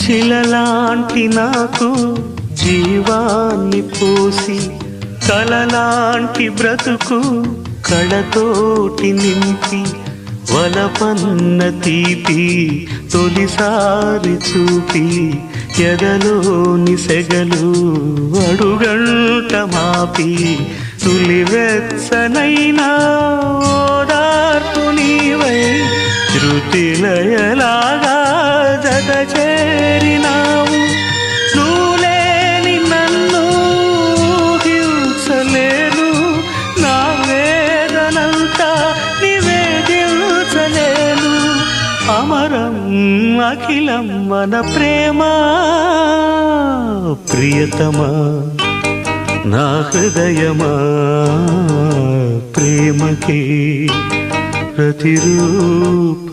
శిలలాంటి నాకు జీవాన్ని పోసి కలలాంటి బ్రతుకు కళతోటి నింపి వలపన్న తీపి తొలిసారి చూపి ఎదలోని సెగలు అడుగంట మాపి తులివెచ్చనైనా ఓదార్పు నీవై శృతిలయలాగా జత చేరినావు. నువ్వులేని నన్ను హింసలేను, నా వేదనంతా నివేదించలేను. అమరం అఖిలం మన ప్రేమ ప్రియతమా నా హృదయమా ప్రేమకి ప్రతిరూప